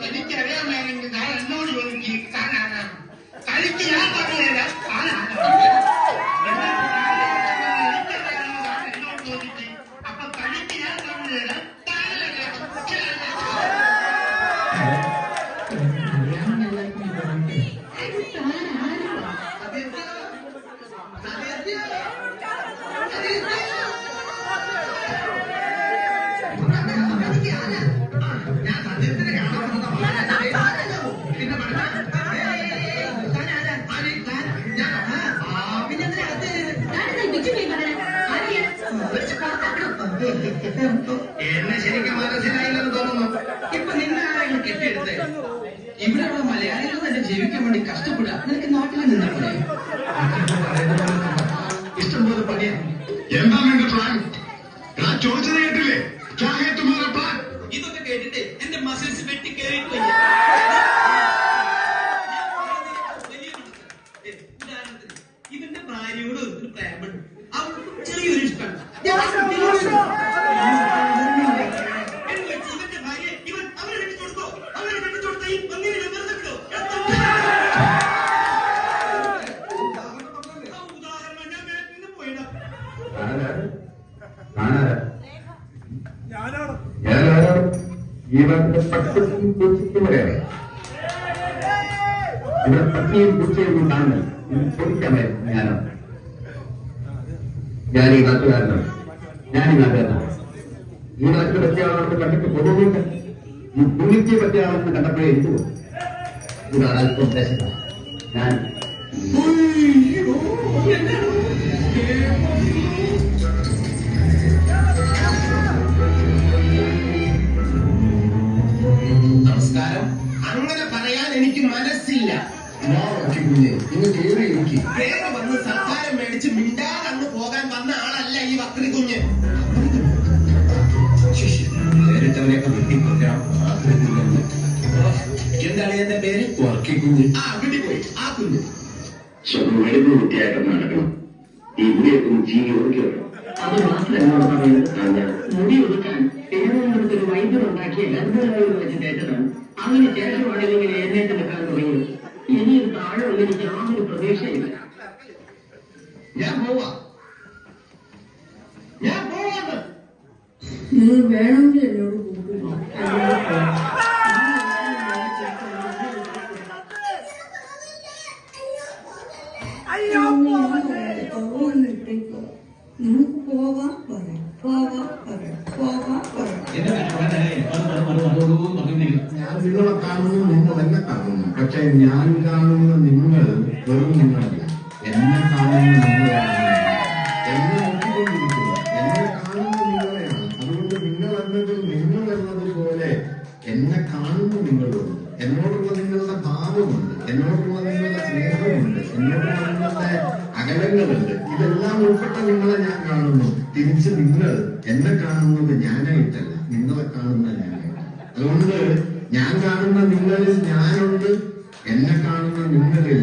എനിക്കറിയാമെങ്കിൽ ഞാൻ എന്നോട് ചോദിക്കും താൻ ആരാണ്? തനിക്ക് ഞാൻ പറഞ്ഞുതരാം താൻ ആരാണ്? എന്നോട് ചോദിക്കും. അപ്പൊ തനിക്ക് ഞാൻ പറഞ്ഞുതരാം എന്നെ ശരിക്കും മനസ്സിലായില്ലെന്ന് തോന്നുന്നു. ഇപ്പൊ നിന്നെ ആരെങ്കിലും കെട്ടിയെടുത്ത് ഇവിടെയുള്ള മലയാളികൾ തന്നെ ജീവിക്കാൻ വേണ്ടി കഷ്ടപ്പെടുക. നിനക്ക് നാട്ടിൽ നിന്നാൽ മതി. ഇഷ്ടംപോലെ പണിയാ. എന്താ നിന്റെ പ്ലാൻ? ഞാൻ ചോദിച്ചത് കേട്ടില്ലേ? പ്ലാൻ ഇതൊക്കെ കേട്ടിട്ട് എന്റെ മസിൽസ് വെട്ടി കയറിയിട്ട് ഉദാഹരണത്തിന് ഇവന്റെ ഭാര്യയോട് ഒരു പ്രേമുണ്ട്. അവൾക്ക് ചെറിയൊരു ഇഷ്ടമാണ്. ഇവന്റെ ഭാര്യ ഇവൻ അവരെ വെട്ടിച്ചു കൊടുക്കോ? അവരെ വെട്ടിച്ചു കൊടുത്ത ഈ പന്നിനെ വെറുതെ വിടോ? ഉദാഹരണം ഞാൻ വേറെ പോയിടാം. ഇവരുടെ പച്ചയും പൂച്ചയ്ക്കും വരെയാണ്. ഇവിടെ പച്ചയും പൂച്ചയും കാണുന്നത് ചോദിക്കാമായിരുന്നു. ഞാൻ ഈ നാട്ടുകാരനാണ്. ഈ നാട്ടിൽ പറ്റിയ ആളാണെന്ന് കണ്ടിട്ട് പൊതുവുണ്ട്. ഈ പുള്ളിക്ക് പറ്റിയ ആളെന്ന് കണ്ടപ്പോഴേ എനിക്ക് തോന്നും ഇതാണ് അല്പം ദേശം. ഞാൻ നമസ്കാരം. അങ്ങനെ പറയാൻ എനിക്ക് മനസ്സില്ല. വേറെ വന്ന് സഹായം മേടിച്ച് മിണ്ടാതന്ന് പോകാൻ വന്ന ആളല്ല ഈ വക്രി കുഞ്ഞ്. എന്താണ് എന്റെ പേര്? വർക്കിക്കുഞ്ഞ്. ആ വീട്ടിൽ പോയി ആ കുഞ്ഞ് മരുന്ന് വൃത്തിയായിട്ട് നടക്കണം. ഈ മുടിയൊക്കെ ജീവി ഒതുക്കണം. അത് മാത്രമല്ല പറയുന്നത്, മുടി ഒതുക്കാൻ തിരുവനന്തപുരത്തൊരു വൈദ്യുതി ഉണ്ടാക്കിയ ഗന്ധർവ്വം വെച്ച് തേച്ചതാണ്. അതിന് ശേഷമാണ് ഇങ്ങനെ എഴുന്നേറ്റ് നിൽക്കാൻ തുടങ്ങിയത്. ഇനിയും താഴെ എനിക്ക് യാതൊരു പ്രതീക്ഷയില്ല. ഞാൻ പോവാന്ന് വേണമെങ്കിൽ എന്നോട് കൂട്ടില്ല. നമുക്ക് പോവാൻ പറയാം. ഞാൻ നിങ്ങളെ കാണുന്നു, നിങ്ങൾ എന്നെ കാണുന്നു. പക്ഷെ ഞാൻ കാണുന്ന നിങ്ങൾ വെറും നിങ്ങളല്ല. എന്നെ കാണുന്ന നിങ്ങളാണ്. എന്നെ നോക്കിക്കൊണ്ടിരിക്കുന്നു. എന്നെ കാണുന്ന നിങ്ങളെയാണ്. അതുകൊണ്ട് നിങ്ങൾ എന്നതുപോലെ എന്നെ കാണുന്ന നിങ്ങളുണ്ട്. എന്നോടുള്ള നിങ്ങളുടെ ഭാവമുണ്ട്, എന്നോടുള്ള നിങ്ങളുടെ സ്നേഹമുണ്ട്, എന്നോടുള്ള നിങ്ങളുടെ അകലങ്ങളുണ്ട്. ഇതെല്ലാം ഉൾപ്പെട്ട നിങ്ങളെ ഞാൻ കാണുന്നു. തിരിച്ച് നിങ്ങൾ എന്നെ കാണുന്നത് ഞാനായിട്ടല്ല, നിങ്ങളെ കാണുന്ന ഞാനായിട്ട്. അതുകൊണ്ട് ഞാൻ കാണുന്ന നിങ്ങളിൽ ഞാനുണ്ട്, എന്നെ കാണുന്ന നിങ്ങളിൽ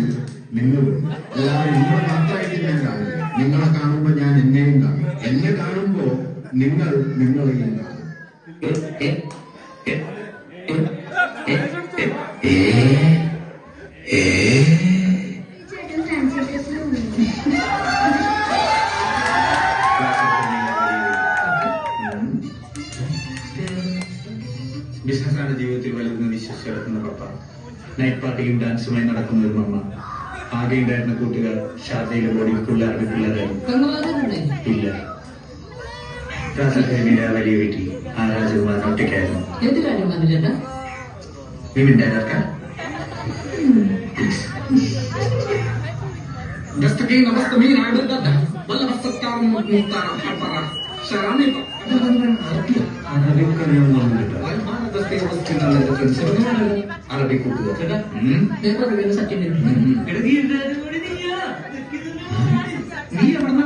നിങ്ങളുണ്ട്. അല്ലാതെ നിങ്ങളെ മാത്രമായിട്ട് ഞാൻ കാണില്ല. നിങ്ങളെ കാണുമ്പോ ഞാൻ എന്നെയും കാണും. എന്നെ കാണുമ്പോ നിങ്ങൾ നിങ്ങളെയും കാണും. ബിസിനസ്സാണ് ജീവിതത്തിൽ വലുതെന്ന് വിശ്വസിച്ച് കിടക്കുന്ന പപ്പ. നൈറ്റ് പാർട്ടിയും ഡാൻസുമായി നടക്കുന്ന ഒരു മമ്മ. ആകെ ഉണ്ടായിരുന്ന കൂട്ടുകാർ ഷാർജയിലെ ബോഡി പിള്ളേരായിരുന്നു. ഇല്ല, രാജധാനിയുടെ ആ വലിയ വീട്ടിൽ ആ രാജകുമാരൻ ഒറ്റയ്ക്കായിരുന്നു. എന്ത് കാര്യം വന്നില്ല? വിമിണ്ടാക്കാൻ دستقين مستمين عبدة ولا مستقام مختار حبرة شراني അറബി കൂട്ടുകാർ നീ എവിടുന്ന